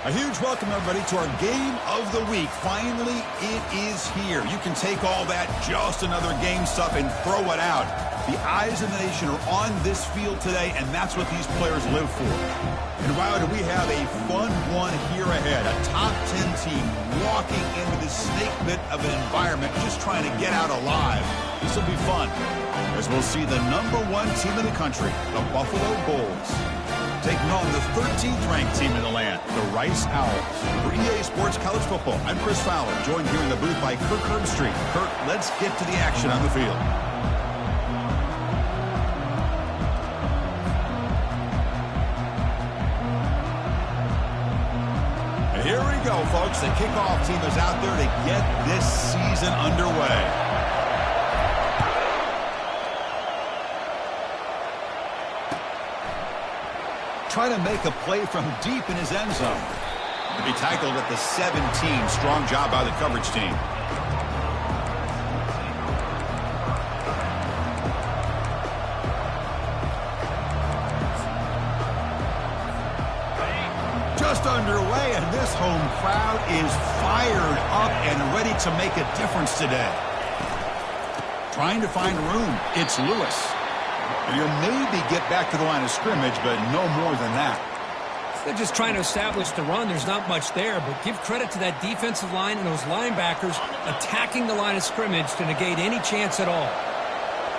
A huge welcome, everybody, to our game of the week. Finally, it is here. You can take all that just another game stuff and throw it out. The eyes of the nation are on this field today, and that's what these players live for. And wow, do we have a fun one here ahead. A top 10 team walking into this snake pit of an environment, just trying to get out alive. This will be fun, as we'll see the #1 team in the country, the Buffalo Bulls, taking on the 13th ranked team in the land, the Rice Owls. For EA Sports College Football, I'm Chris Fowler, joined here in the booth by Kirk Herbstreit. Kirk, let's get to the action on the field. And here we go, folks. The kickoff team is out there to get this season underway. Trying to make a play from deep in his end zone. To be tackled at the 17. Strong job by the coverage team. Just underway, and this home crowd is fired up and ready to make a difference today. Trying to find room. It's Lewis. You'll maybe get back to the line of scrimmage, but no more than that. They're just trying to establish the run. There's not much there, but give credit to that defensive line and those linebackers attacking the line of scrimmage to negate any chance at all.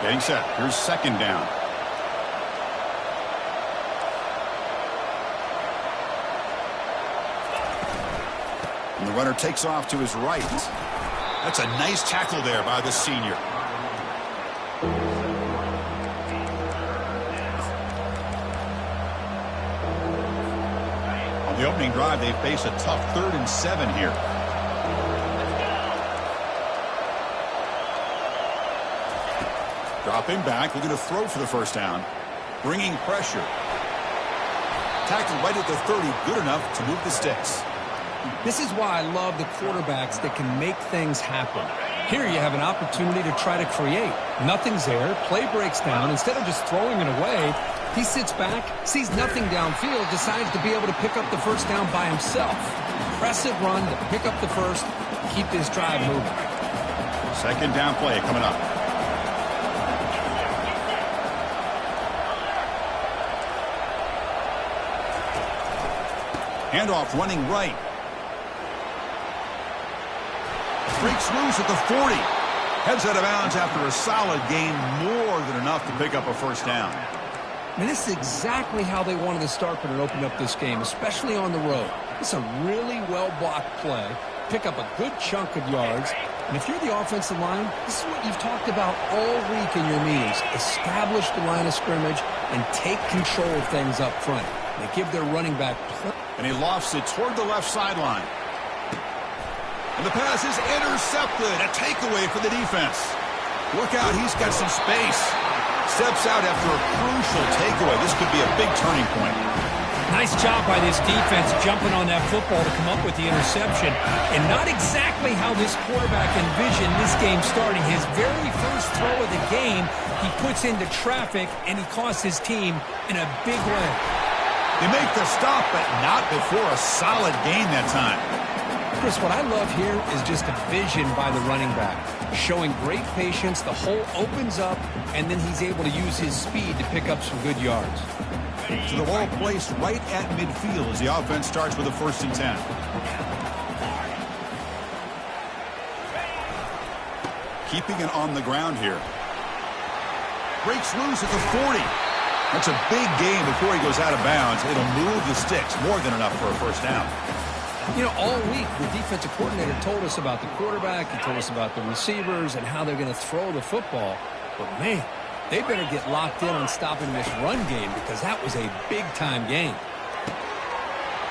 Getting set. Here's second down. And the runner takes off to his right. That's a nice tackle there by the senior. The opening drive, they face a tough 3rd and 7 here. Dropping back, looking to throw for the first down. Bringing pressure. Tackled right at the 30, good enough to move the sticks. This is why I love the quarterbacks that can make things happen. Here you have an opportunity to try to create. Nothing's there, play breaks down. Instead of just throwing it away, he sits back, sees nothing downfield, decides to be able to pick up the first down by himself. Impressive run to pick up the first, keep this drive moving. Second down play coming up. Handoff running right. Breaks loose at the 40. Heads out of bounds after a solid gain, more than enough to pick up a first down. I mean, this is exactly how they wanted to start when it opened up this game, especially on the road. It's a really well-blocked play, pick up a good chunk of yards, and if you're the offensive line, this is what you've talked about all week in your meetings. Establish the line of scrimmage and take control of things up front. They give their running back and he lofts it toward the left sideline. And the pass is intercepted. A takeaway for the defense. Look out, he's got some space. Steps out after a crucial takeaway. This could be a big turning point. Nice job by this defense jumping on that football to come up with the interception. And not exactly how this quarterback envisioned this game starting. His very first throw of the game, he puts into traffic, and he costs his team in a big way. They make the stop, but not before a solid gain that time. Chris, what I love here is just a vision by the running back. Showing great patience, the hole opens up, and then he's able to use his speed to pick up some good yards. So the ball placed right at midfield as the offense starts with a 1st and 10. Keeping it on the ground here. Breaks loose at the 40. That's a big gain before he goes out of bounds. It'll move the sticks, more than enough for a first down. You know, all week, the defensive coordinator told us about the quarterback. He told us about the receivers and how they're going to throw the football. But, man, they better get locked in on stopping this run game because that was a big-time game.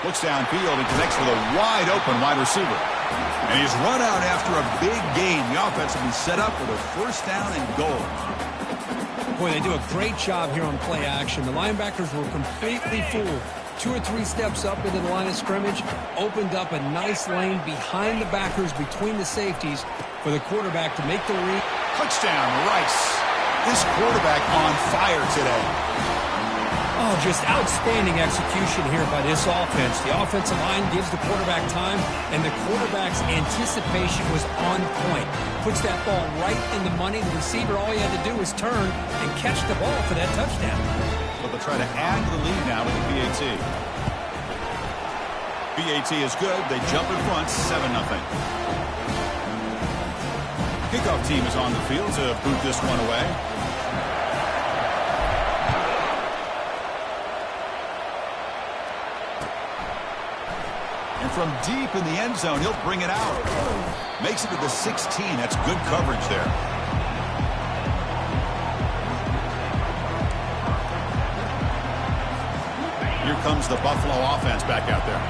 Looks downfield and connects with a wide-open wide receiver. And he's run out after a big gain. The offense will be set up with a first down and goal. Boy, they do a great job here on play action. The linebackers were completely fooled. 2 or 3 steps up into the line of scrimmage, opened up a nice lane behind the backers between the safeties for the quarterback to make the read. Touchdown, Rice. This quarterback on fire today. Oh, just outstanding execution here by this offense. The offensive line gives the quarterback time, and the quarterback's anticipation was on point. Puts that ball right in the money. The receiver, all he had to do was turn and catch the ball for that touchdown. But they'll try to add to the lead now with the PAT. PAT is good. They jump in front, 7-0. Kickoff team is on the field to boot this one away. And from deep in the end zone, he'll bring it out. Makes it to the 16. That's good coverage there. Here comes the Buffalo offense back out there.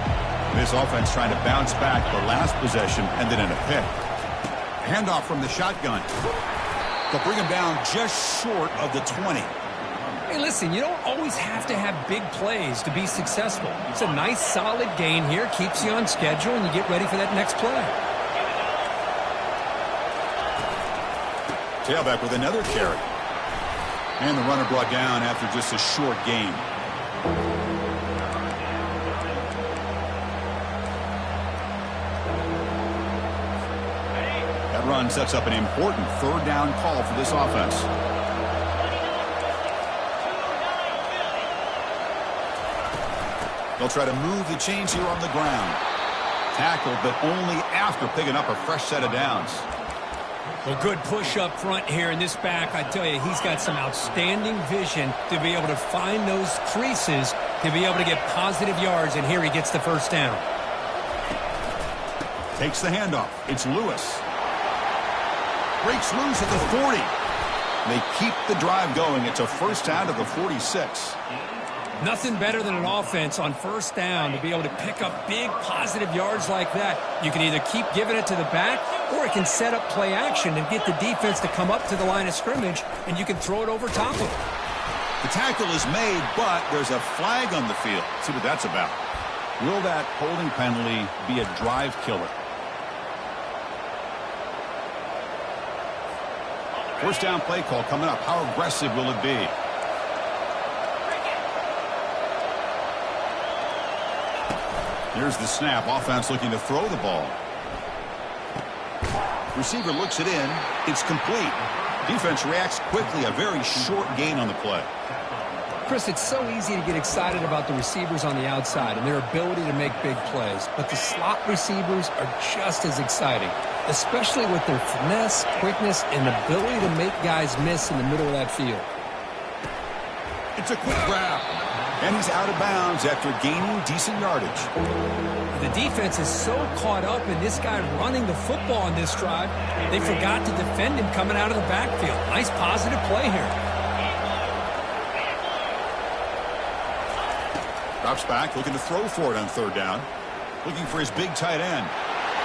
This offense trying to bounce back the last possession and then in a pick. Handoff from the shotgun. They'll bring him down just short of the 20. Hey, listen, you don't always have to have big plays to be successful. It's a nice, solid gain here. Keeps you on schedule, and you get ready for that next play. Tailback with another carry. And the runner brought down after just a short gain. That run sets up an important third down call for this offense. They'll try to move the chains here on the ground. Tackled, but only after picking up a fresh set of downs. Well, good push up front here in this back. I tell you, he's got some outstanding vision to be able to find those creases, to be able to get positive yards, and here he gets the first down. Takes the handoff. It's Lewis. Breaks loose at the 40. They keep the drive going. It's a first down to the 46. Nothing better than an offense on first down to be able to pick up big positive yards like that. You can either keep giving it to the back, or it can set up play action and get the defense to come up to the line of scrimmage, and you can throw it over top of it. The tackle is made, but there's a flag on the field. See what that's about. Will that holding penalty be a drive killer? First down play call coming up. How aggressive will it be? Here's the snap. Offense looking to throw the ball. Receiver looks it in. It's complete. Defense reacts quickly. A very short gain on the play. Chris, it's so easy to get excited about the receivers on the outside and their ability to make big plays. But the slot receivers are just as exciting, especially with their finesse, quickness, and ability to make guys miss in the middle of that field. It's a quick grab. And he's out of bounds after gaining decent yardage. The defense is so caught up in this guy running the football on this drive, they forgot to defend him coming out of the backfield. Nice positive play here. Drops back, looking to throw for it on third down. Looking for his big tight end.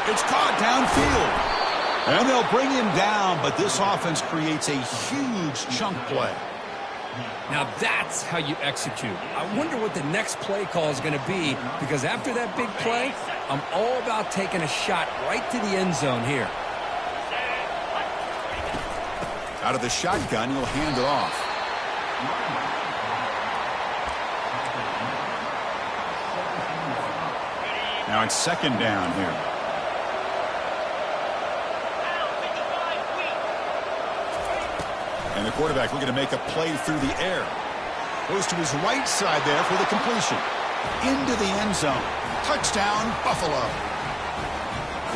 It's caught downfield. And they'll bring him down, but this offense creates a huge chunk play. Now that's how you execute. I wonder what the next play call is going to be, because after that big play, I'm all about taking a shot right to the end zone here. Out of the shotgun, he'll hand it off. Now it's second down here. And the quarterback looking to make a play through the air. Goes to his right side there for the completion. Into the end zone. Touchdown, Buffalo.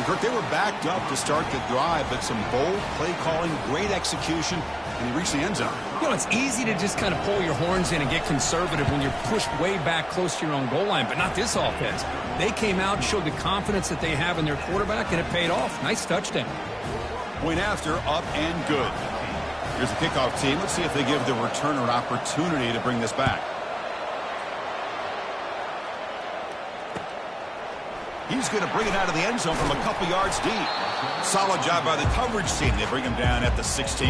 Kirk, they were backed up to start the drive, but some bold play calling, great execution, and he reached the end zone. You know, it's easy to just kind of pull your horns in and get conservative when you're pushed way back close to your own goal line, but not this offense. They came out and showed the confidence that they have in their quarterback, and it paid off. Nice touchdown. Point after, up and good. Here's the kickoff team. Let's see if they give the returner an opportunity to bring this back. He's going to bring it out of the end zone from a couple yards deep. Solid job by the coverage team. They bring him down at the 16.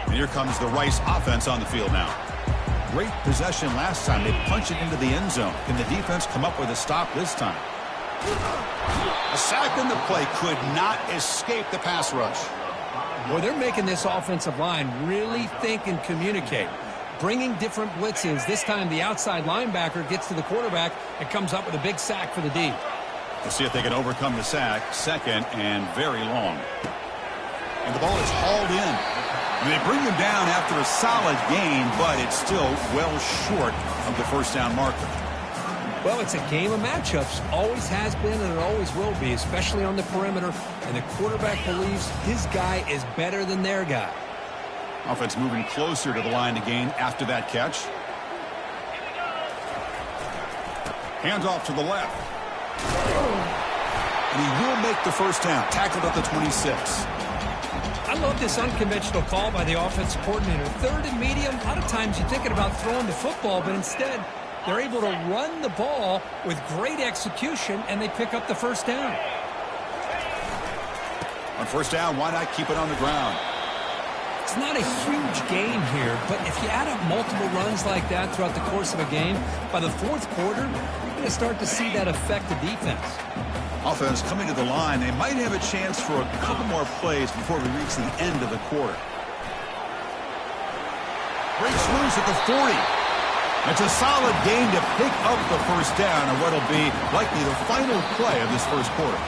And here comes the Rice offense on the field now. Great possession last time. They punch it into the end zone. Can the defense come up with a stop this time? A sack in the play could not escape the pass rush. Well, they're making this offensive line really think and communicate. Bringing different blitzes. This time the outside linebacker gets to the quarterback and comes up with a big sack for the D. We'll see if they can overcome the sack. Second and very long. And the ball is hauled in. And they bring him down after a solid gain, but it's still well short of the first down marker. Well, it's a game of matchups. Always has been and it always will be, especially on the perimeter. And the quarterback believes his guy is better than their guy. Offense moving closer to the line to gain after that catch. Hands off to the left. And he will make the first down. Tackled at the 26. I love this unconventional call by the offensive coordinator. Third and medium, a lot of times you're thinking about throwing the football, but instead they're able to run the ball with great execution, and they pick up the first down. On first down, why not keep it on the ground? It's not a huge gain here, but if you add up multiple runs like that throughout the course of a game, by the fourth quarter, you're going to start to see that affect the defense. Offense coming to the line. They might have a chance for a couple more plays before we reach the end of the quarter. Breaks loose at the 40. It's a solid gain to pick up the first down on what will be likely the final play of this first quarter.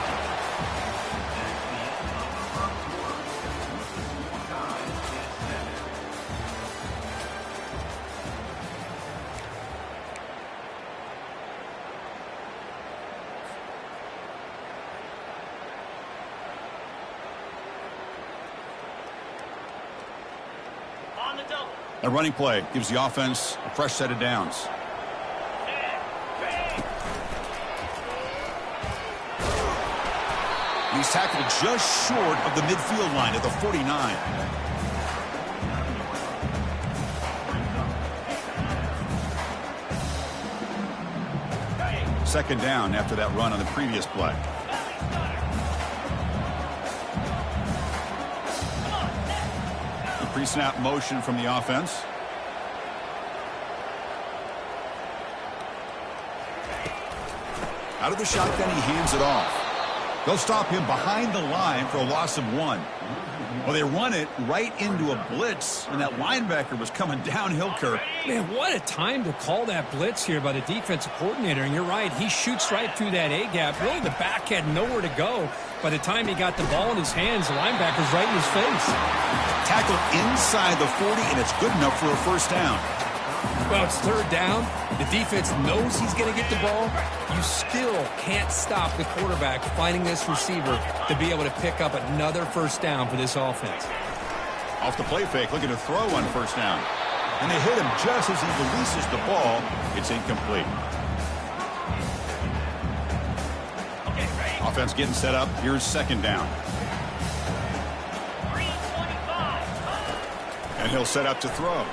A running play gives the offense a fresh set of downs. He's tackled just short of the midfield line at the 49. Second down after that run on the previous play. Pre-snap motion from the offense. Out of the shotgun, he hands it off. They'll stop him behind the line for a loss of 1. Well, they run it right into a blitz, and that linebacker was coming downhill, Kirk. Man, what a time to call that blitz here by the defensive coordinator. And you're right, he shoots right through that A-gap. Really, the back had nowhere to go. By the time he got the ball in his hands, the linebacker's right in his face. Tackled inside the 40, and it's good enough for a first down. Well, it's third down. The defense knows he's going to get the ball. You still can't stop the quarterback finding this receiver to be able to pick up another first down for this offense. Off the play fake, looking to throw on first down. And they hit him just as he releases the ball. It's incomplete. Offense getting set up. Here's second down. And he'll set up to throw.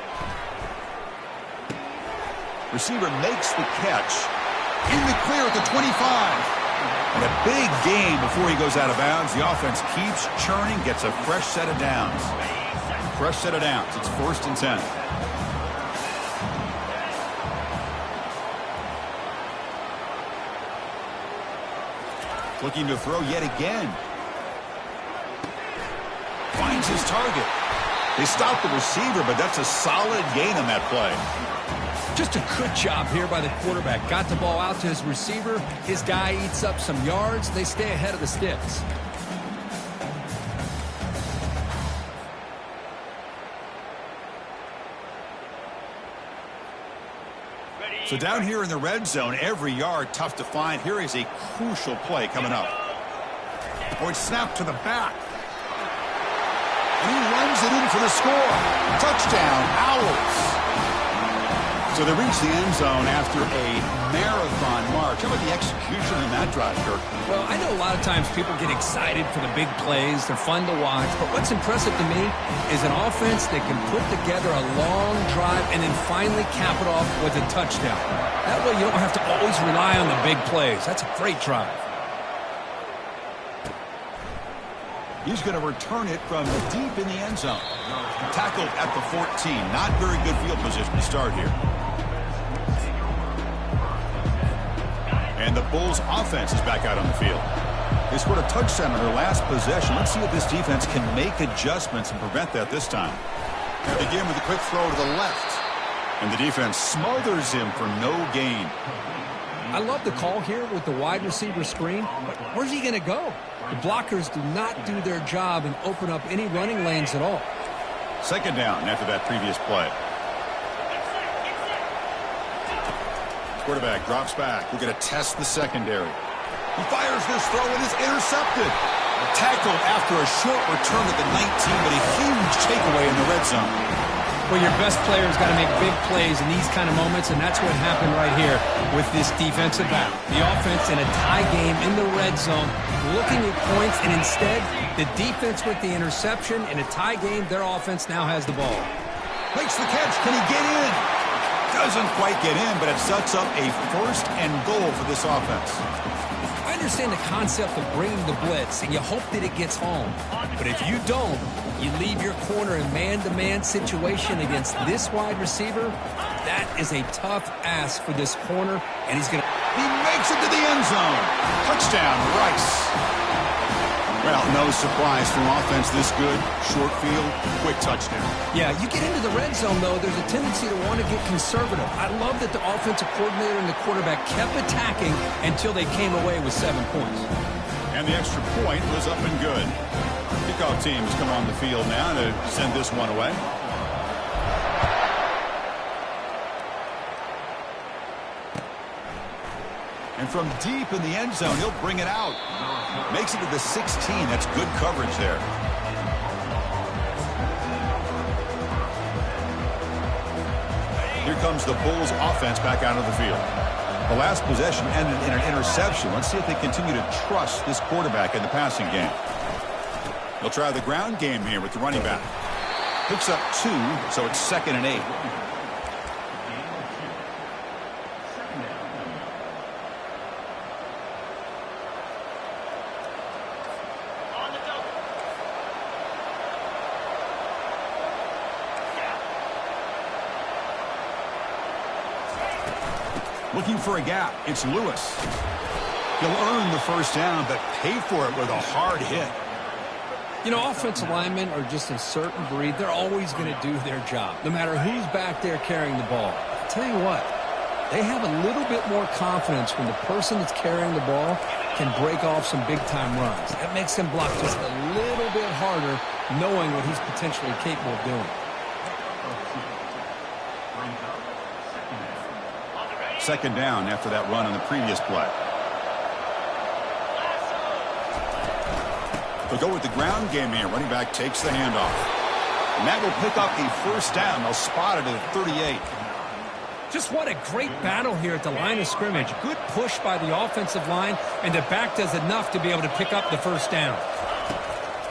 Receiver makes the catch. In the clear at the 25. And a big gain before he goes out of bounds. The offense keeps churning, gets a fresh set of downs. Fresh set of downs. It's 1st and 10. Looking to throw yet again. Finds his target. They stop the receiver, but that's a solid gain on that play. Just a good job here by the quarterback. Got the ball out to his receiver. His guy eats up some yards. They stay ahead of the sticks. So down here in the red zone, every yard tough to find. Here is a crucial play coming up. It's snapped to the back. And he runs it in for the score. Touchdown, Owls. So they reach the end zone after a marathon march. How about the execution in that drive, Kirk? Well, I know a lot of times people get excited for the big plays. They're fun to watch. But what's impressive to me is an offense that can put together a long drive and then finally cap it off with a touchdown. That way you don't have to always rely on the big plays. That's a great drive. He's going to return it from deep in the end zone. Tackled at the 14. Not very good field position to start here. And the Bulls offense is back out on the field. They scored a touchdown on their last possession. Let's see if this defense can make adjustments and prevent that this time. They begin with a quick throw to the left. And the defense smothers him for no gain. I love the call here with the wide receiver screen, but where's he going to go? The blockers do not do their job and open up any running lanes at all. Second down after that previous play. Quarterback drops back. We're going to test the secondary. He fires this throw and is intercepted. Tackled after a short return at the 19, but a huge takeaway in the red zone. Well, your best player's got to make big plays in these kind of moments, and that's what happened right here with this defensive battle. The offense in a tie game in the red zone, looking at points, and instead, the defense with the interception. In a tie game, their offense now has the ball. Makes the catch. Can he get in? Doesn't quite get in, but it sets up a first and goal for this offense. I understand the concept of bringing the blitz, and you hope that it gets home. But if you don't, you leave your corner in man-to-man situation against this wide receiver. That is a tough ask for this corner, and he's going to... He makes it to the end zone. Touchdown, Rice. Well, no surprise from offense this good. Short field, quick touchdown. Yeah, you get into the red zone, though, there's a tendency to want to get conservative. I love that the offensive coordinator and the quarterback kept attacking until they came away with 7 points. And the extra point was up and good. Kickoff teams come on the field now to send this one away. And from deep in the end zone, he'll bring it out. Makes it to the 16. That's good coverage there. Here comes the Bulls offense back out of the field. The last possession ended in an interception. Let's see if they continue to trust this quarterback in the passing game. They'll try the ground game here with the running back. Picks up 2, so it's 2nd and 8. Looking for a gap. It's Lewis. He'll earn the first down, but pay for it with a hard hit. You know, offensive linemen are just a certain breed. They're always going to do their job, no matter who's back there carrying the ball. I'll tell you what, they have a little bit more confidence when the person that's carrying the ball can break off some big-time runs. That makes them block just a little bit harder, knowing what he's potentially capable of doing. Second down after that run on the previous play. They'll go with the ground game here. Running back takes the handoff. And that will pick up a first down. They'll spot it at 38. Just what a great battle here at the line of scrimmage. Good push by the offensive line, and the back does enough to be able to pick up the first down.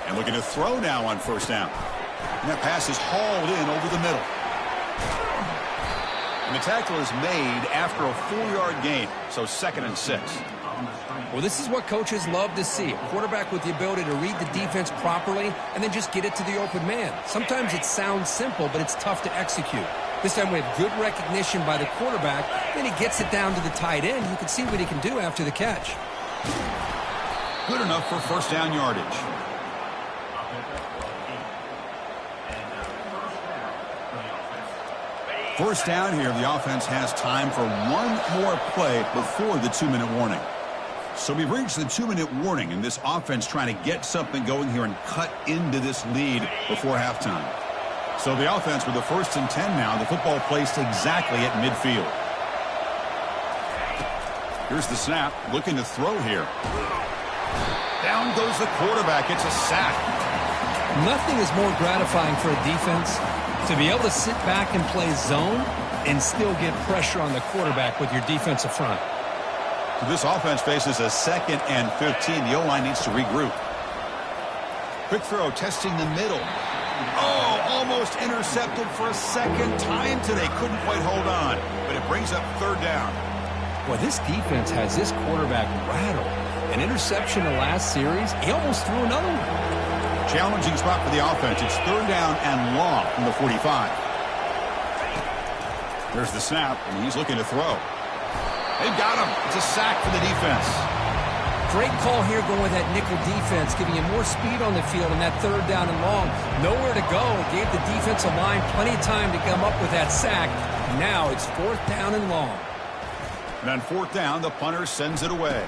And looking to throw now on first down. And that pass is hauled in over the middle. And the tackle is made after a 4-yard gain, so 2nd and 6. Well, this is what coaches love to see. A quarterback with the ability to read the defense properly and then just get it to the open man. Sometimes it sounds simple, but it's tough to execute. This time we have good recognition by the quarterback. Then he gets it down to the tight end. You can see what he can do after the catch. Good enough for first down yardage. First down here, the offense has time for one more play before the 2-minute warning. So we've reached the 2-minute warning, and this offense trying to get something going here and cut into this lead before halftime. So the offense with the 1st and 10 now, the football placed exactly at midfield. Here's the snap, looking to throw here. Down goes the quarterback. It's a sack. Nothing is more gratifying for a defense to be able to sit back and play zone and still get pressure on the quarterback with your defensive front. This offense faces a 2nd and 15. The O-line needs to regroup. Quick throw, testing the middle. Oh, almost intercepted for a second time today. Couldn't quite hold on, but it brings up 3rd down. Well, this defense has this quarterback rattled. An interception in the last series, he almost threw another one. Challenging spot for the offense. It's 3rd down and long from the 45. There's the snap, and he's looking to throw. They've got him. It's a sack for the defense. Great call here going with that nickel defense, giving you more speed on the field in that third down and long. Nowhere to go. Gave the defensive line plenty of time to come up with that sack. Now it's 4th down and long. And on 4th down, the punter sends it away.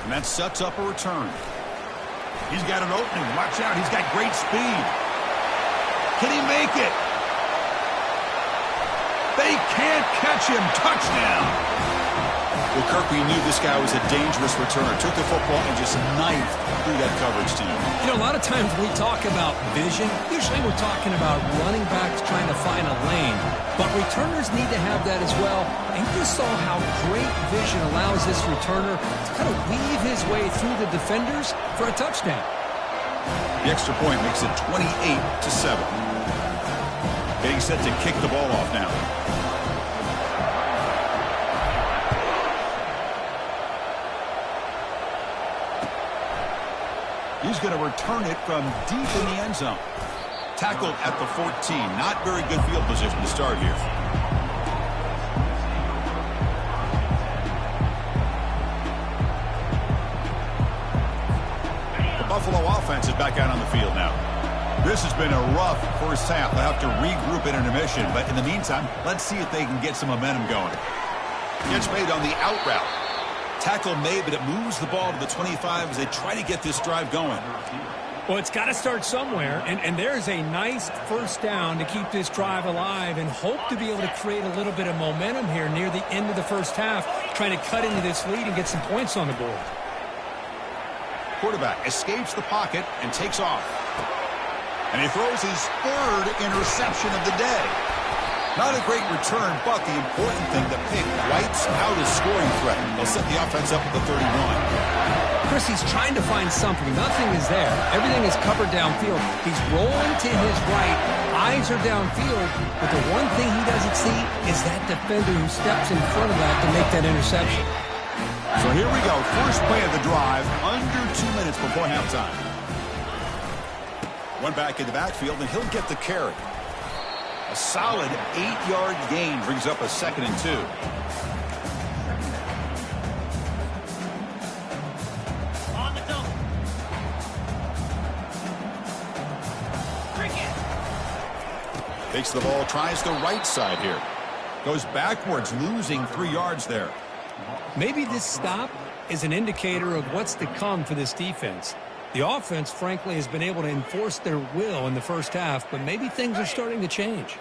And that sets up a return. He's got an opening. Watch out. He's got great speed. Can he make it? They can't catch him. Touchdown. Well, Kirk, we knew this guy was a dangerous returner. Took the football and just knifed through that coverage team. You know, a lot of times when we talk about vision, usually we're talking about running backs trying to find a lane. But returners need to have that as well. And you just saw how great vision allows this returner to kind of weave his way through the defenders for a touchdown. The extra point makes it 28-7. Getting set to kick the ball off now. He's going to return it from deep in the end zone. Tackled at the 14. Not very good field position to start here. The Buffalo offense is back out on the field now. This has been a rough first half. They'll have to regroup at intermission. But in the meantime, let's see if they can get some momentum going. Catch made on the out route. Tackle made, but it moves the ball to the 25 as they try to get this drive going. Well, it's got to start somewhere, and there's a nice first down to keep this drive alive and hope to be able to create a little bit of momentum here near the end of the first half, trying to cut into this lead and get some points on the board. Quarterback escapes the pocket and takes off. And he throws his 3rd interception of the day. Not a great return, but the important thing, the pick wipes out his scoring threat. They'll set the offense up at the 31. Chris, he's trying to find something. Nothing is there. Everything is covered downfield. He's rolling to his right. Eyes are downfield. But the one thing he doesn't see is that defender who steps in front of that to make that interception. So here we go. First play of the drive, under 2 minutes before halftime. One back in the backfield, and he'll get the carry. A solid 8-yard gain brings up a 2nd and 2. On the double. Cricket. Takes the ball, tries the right side here. Goes backwards, losing 3 yards there. Maybe this stop is an indicator of what's to come for this defense. The offense, frankly, has been able to enforce their will in the first half, but maybe things are starting to change.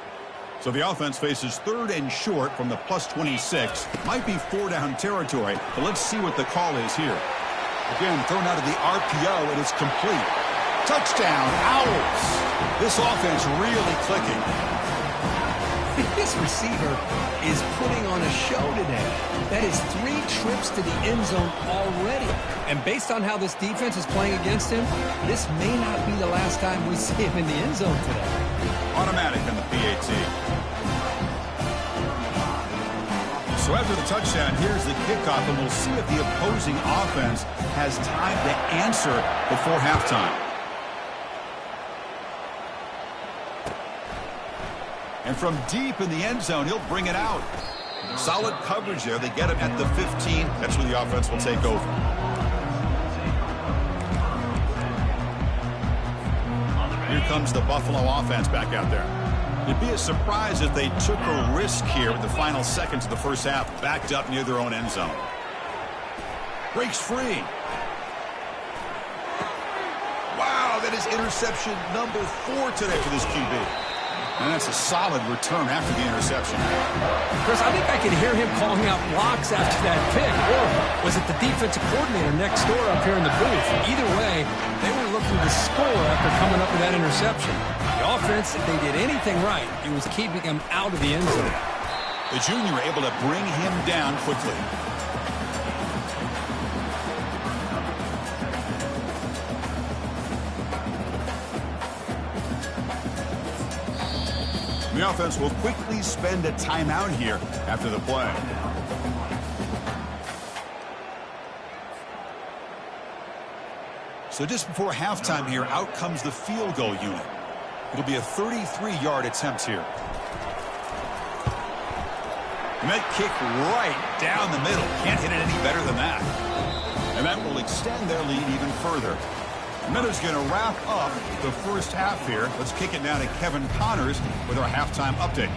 So the offense faces 3rd and short from the +26. Might be 4-down territory, but let's see what the call is here. Again, thrown out of the RPO, and it's complete. Touchdown, Owls. This offense really clicking. This receiver is putting on a show today. That is 3 trips to the end zone already. And based on how this defense is playing against him, this may not be the last time we see him in the end zone today. Automatic on the PAT. So after the touchdown, here's the kickoff, and we'll see if the opposing offense has time to answer before halftime. And from deep in the end zone, he'll bring it out. Solid coverage there. They get him at the 15. That's where the offense will take over. Here comes the Buffalo offense back out there. It'd be a surprise if they took a risk here with the final seconds of the first half, backed up near their own end zone. Breaks free. Wow, that is interception number 4 today for this QB. And that's a solid return after the interception. Chris, I think I can hear him calling out blocks after that pick. Or was it the defensive coordinator next door up here in the booth? Either way, they were looking to score after coming up with that interception. The offense, if they did anything right, it was keeping him out of the end zone. The junior able to bring him down quickly. The offense will quickly spend a timeout here after the play. So just before halftime here, out comes the field goal unit. It'll be a 33-yard attempt here. And that kick right down the middle. Can't hit it any better than that. And that will extend their lead even further. Miller's going to wrap up the first half here. Let's kick it now to Kevin Connors with our halftime update.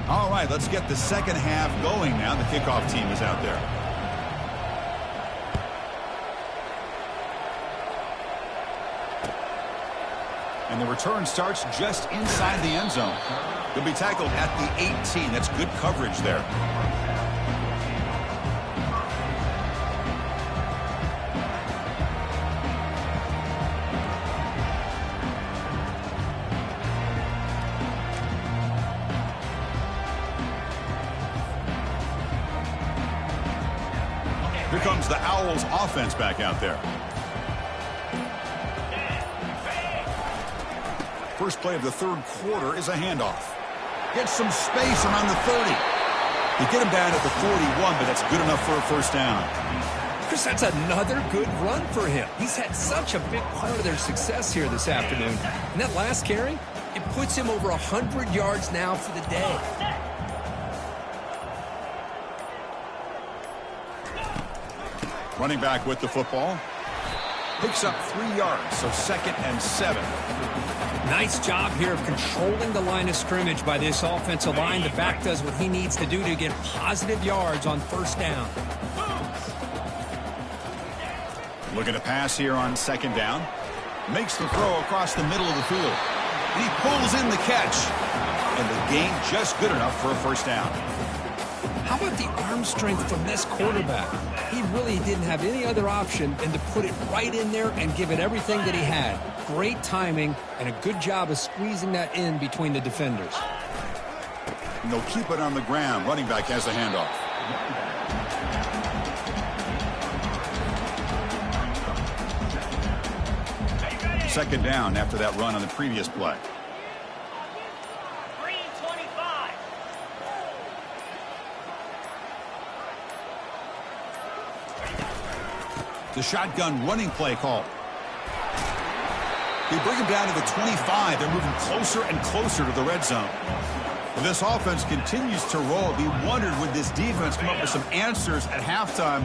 All right, let's get the second half going now. The kickoff team is out there. And the return starts just inside the end zone. He'll be tackled at the 18. That's good coverage there. Here comes the Owls offense back out there. First play of the third quarter is a handoff. Gets some space around the 30. You get him down at the 41, but that's good enough for a first down. Chris, that's another good run for him. He's had such a big part of their success here this afternoon. And that last carry, it puts him over 100 yards now for the day. Running back with the football. Picks up 3 yards, so 2nd and 7. Nice job here of controlling the line of scrimmage by this offensive line. The back does what he needs to do to get positive yards on first down. Looking to pass here on 2nd down. Makes the throw across the middle of the field. And he pulls in the catch. And the gain just good enough for a first down. How about the arm strength from this quarterback? He really didn't have any other option than to put it right in there and give it everything that he had. Great timing and a good job of squeezing that in between the defenders. And they'll keep it on the ground. Running back has the handoff. Second down after that run on the previous play. The shotgun running play call. They bring him down to the 25. They're moving closer and closer to the red zone. Well, this offense continues to roll. We wondered, would this defense come up with some answers at halftime?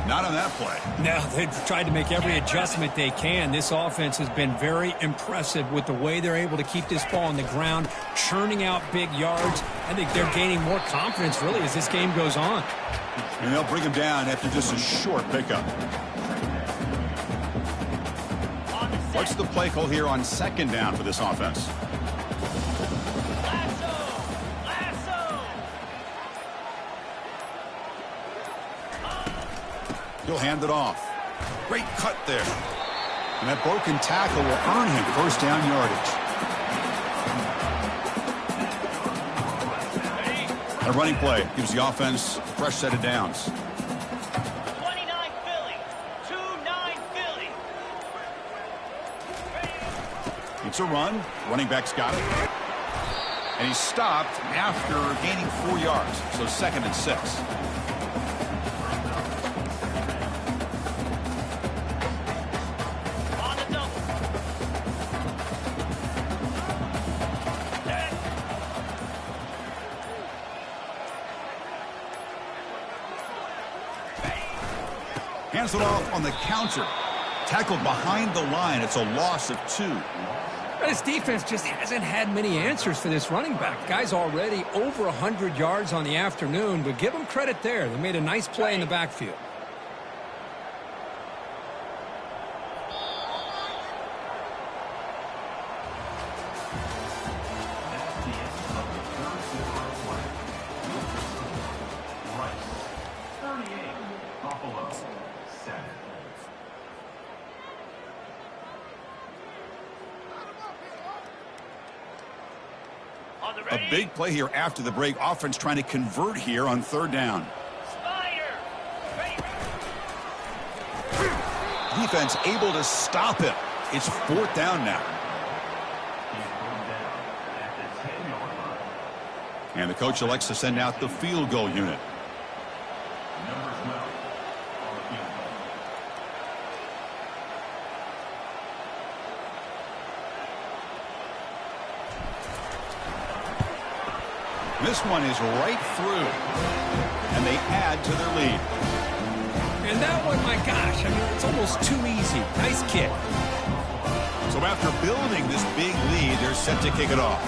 Not on that play. No, they've tried to make every adjustment they can. This offense has been very impressive with the way they're able to keep this ball on the ground, churning out big yards. I think they're gaining more confidence, really, as this game goes on. And they'll bring him down after just a short pickup. What's the play call here on 2nd down for this offense? He'll hand it off. Great cut there. And that broken tackle will earn him first down yardage. A running play gives the offense a fresh set of downs. It's a run. Running back's got it. And he's stopped after gaining 4 yards. So 2nd and 6. On the double. Hands it off on the counter. Tackled behind the line. It's a loss of 2. This defense just hasn't had many answers for this running back. Guy's already over 100 yards on the afternoon, but give them credit there. They made a nice play in the backfield. A big play here after the break. Offense trying to convert here on 3rd down. Defense able to stop him. It's 4th down now. And the coach elects to send out the field goal unit. This one is right through. And they add to their lead. And that one, my gosh, I mean, it's almost too easy. Nice kick. So after building this big lead, they're set to kick it off.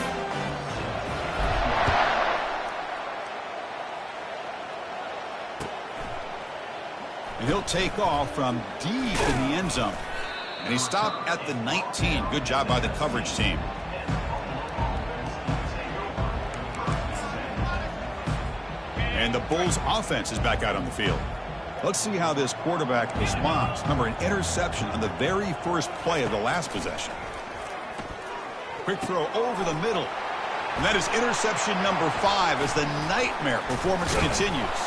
And he'll take off from deep in the end zone. And he stopped at the 19. Good job by the coverage team. And the Bulls offense is back out on the field. Let's see how this quarterback responds. Remember, an interception on the very first play of the last possession. Quick throw over the middle. And that is interception number 5 as the nightmare performance continues.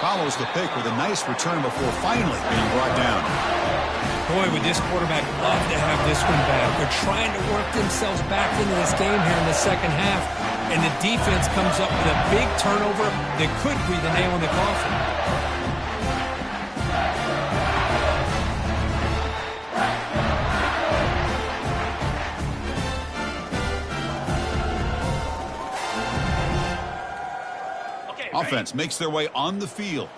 Follows the pick with a nice return before finally being brought down. Boy, would this quarterback love to have this one back. They're trying to work themselves back into this game here in the second half. And the defense comes up with a big turnover that could be the nail in the coffin. Offense makes their way on the field.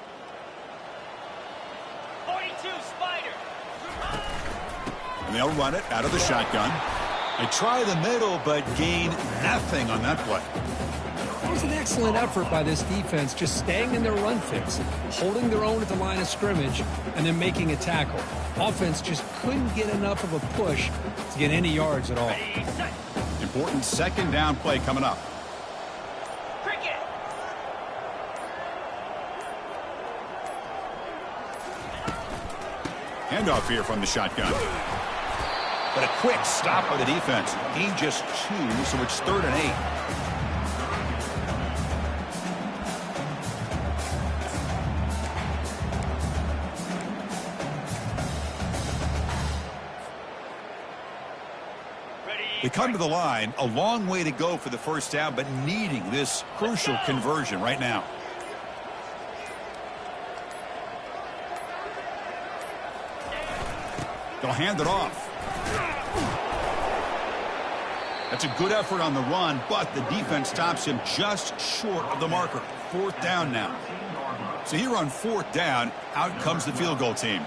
42 Spider. And they'll run it out of the shotgun. They try the middle, but gain nothing on that play. It was an excellent effort by this defense, just staying in their run fix, holding their own at the line of scrimmage, and then making a tackle. Offense just couldn't get enough of a push to get any yards at all. Important second down play coming up. Handoff here from the shotgun. But a quick stop by the defense. Gain just 2, so it's 3rd and 8. They come to the line, a long way to go for the first down, but needing this crucial conversion right now. They'll hand it off. That's a good effort on the run, but the defense stops him just short of the marker. 4th down now. So here on 4th down, out comes the field goal team.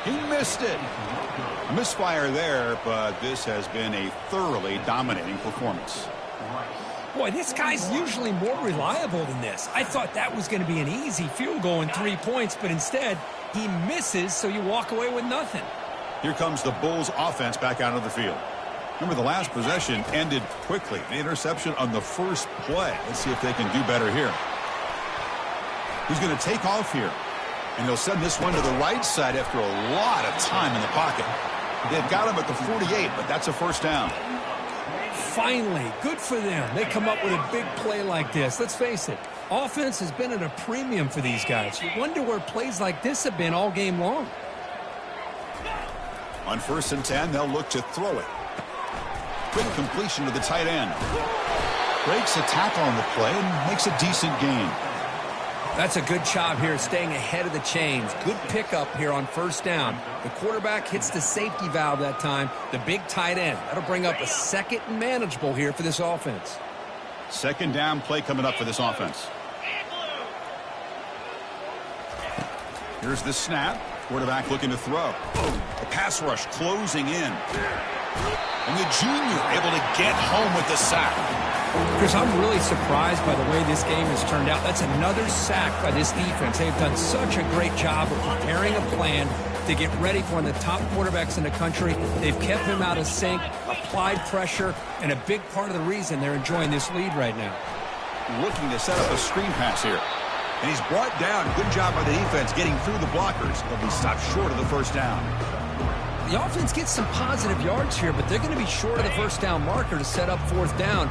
He missed it. Misfire there, but this has been a thoroughly dominating performance. Boy, this guy's usually more reliable than this. I thought that was going to be an easy field goal in 3 points, but instead, he misses, so you walk away with nothing. Here comes the Bulls offense back out of the field. Remember, the last possession ended quickly. The interception on the first play. Let's see if they can do better here. He's going to take off here. And they'll send this one to the right side after a lot of time in the pocket. They've got him at the 48, but that's a first down. Finally, good for them. They come up with a big play like this. Let's face it, offense has been at a premium for these guys. You wonder where plays like this have been all game long. On 1st and 10, they'll look to throw it. Quick completion to the tight end. Breaks a tackle on the play and makes a decent gain. That's a good job here, staying ahead of the chains. Good pickup here on 1st down. The quarterback hits the safety valve that time, the big tight end. That'll bring up a 2nd and manageable here for this offense. 2nd down play coming up for this offense. Here's the snap. Quarterback looking to throw. The pass rush closing in. And the junior able to get home with the sack. Chris, I'm really surprised by the way this game has turned out. That's another sack by this defense. They've done such a great job of preparing a plan to get ready for one of the top quarterbacks in the country. They've kept him out of sync, applied pressure, and a big part of the reason they're enjoying this lead right now. Looking to set up a screen pass here. And he's brought down. Good job by the defense getting through the blockers. But he stopped short of the first down. The offense gets some positive yards here, but they're going to be short of the first down marker to set up 4th down.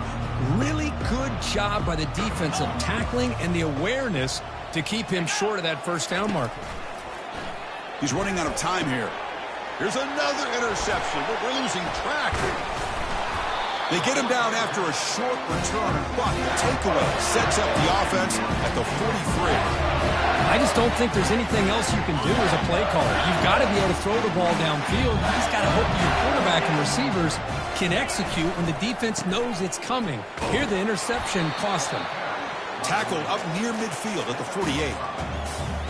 Really good job by the defense of tackling and the awareness to keep him short of that first down marker. He's running out of time here. Here's another interception. We're losing track. They get him down after a short return, but the takeaway sets up the offense at the 43. I just don't think there's anything else you can do as a play caller. You've got to be able to throw the ball downfield. You just got to hope your quarterback and receivers can execute when the defense knows it's coming. Here, the interception cost them. Tackled up near midfield at the 48.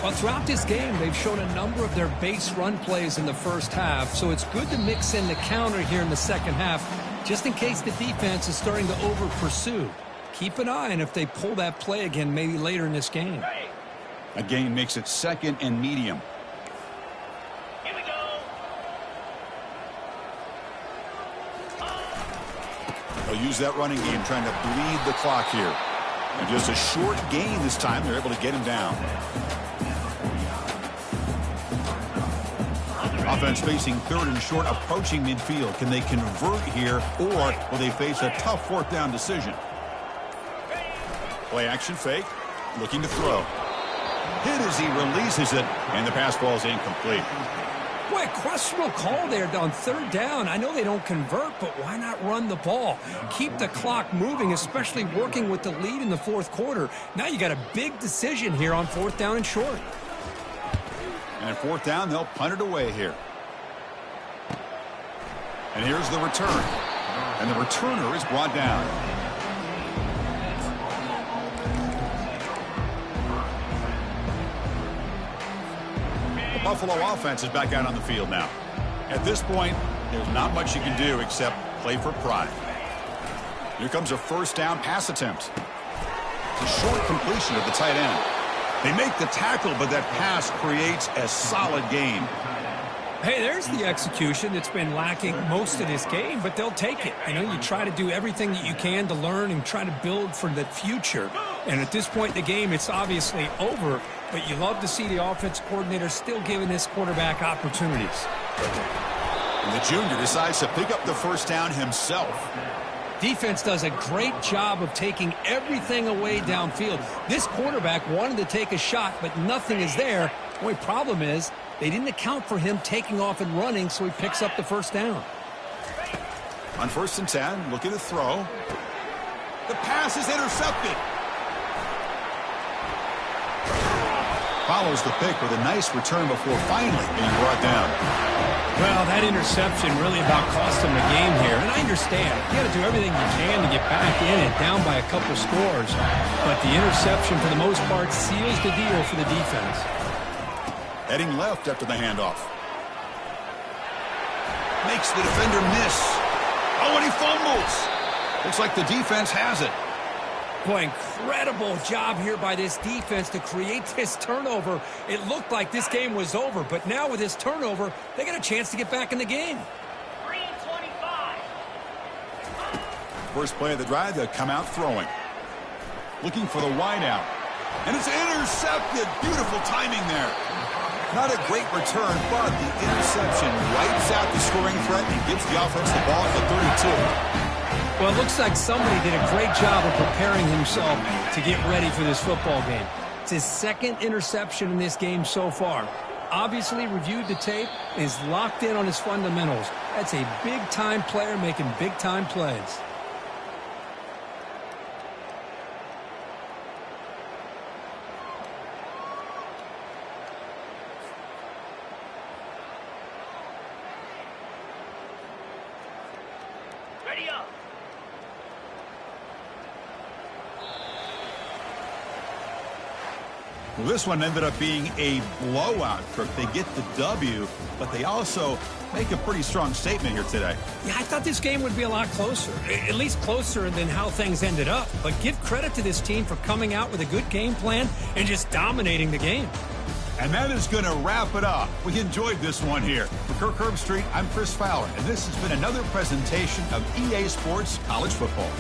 Well, throughout this game, they've shown a number of their base run plays in the first half, so it's good to mix in the counter here in the second half, just in case the defense is starting to over-pursue. Keep an eye on if they pull that play again maybe later in this game. A gain makes it 2nd and medium. Here we go. They'll use that running game trying to bleed the clock here. And just a short gain this time. They're able to get him down. Offense facing 3rd and short, approaching midfield. Can they convert here, or will they face a tough 4th down decision? Play action fake, looking to throw. Hit as he releases it, and the pass ball is incomplete. Boy, questionable call there on 3rd down. I know they don't convert, but why not run the ball? Keep the clock moving, especially working with the lead in the 4th quarter. Now you got a big decision here on 4th down and short. And at 4th down, they'll punt it away here. And here's the return. And the returner is brought down. The Buffalo offense is back out on the field now. At this point, there's not much you can do except play for pride. Here comes a 1st down pass attempt. It's a short completion of the tight end. They make the tackle, but that pass creates a solid gain. Hey, there's the execution that's been lacking most of this game, but they'll take it. You know, you try to do everything that you can to learn and try to build for the future. And at this point in the game, it's obviously over, but you love to see the offense coordinator still giving this quarterback opportunities. And the junior decides to pick up the 1st down himself. Defense does a great job of taking everything away downfield. This quarterback wanted to take a shot, but nothing is there. The only problem is they didn't account for him taking off and running, so he picks up the 1st down. On 1st and 10, looking to throw. The pass is intercepted. Follows the pick with a nice return before finally being brought down. Well, that interception really about cost them the game here. And I understand. You got to do everything you can to get back in it, down by a couple scores. But the interception, for the most part, seals the deal for the defense. Heading left after the handoff. Makes the defender miss. Oh, and he fumbles. Looks like the defense has it. Boy, incredible job here by this defense to create this turnover. It looked like this game was over, but now with this turnover, they got a chance to get back in the game. 3:25. First play of the drive, they'll come out throwing. Looking for the wideout. And it's intercepted. Beautiful timing there. Not a great return, but the interception wipes out the scoring threat and gives the offense the ball at the 32. Well, it looks like somebody did a great job of preparing himself to get ready for this football game. It's his 2nd interception in this game so far. Obviously reviewed the tape and is locked in on his fundamentals. That's a big-time player making big-time plays. Ready up. Well, this one ended up being a blowout, Kirk. They get the W, but they also make a pretty strong statement here today. Yeah, I thought this game would be a lot closer, at least closer than how things ended up. But give credit to this team for coming out with a good game plan and just dominating the game. And that is going to wrap it up. We enjoyed this one here. For Kirk Herbstreit, I'm Chris Fowler, and this has been another presentation of EA Sports College Football.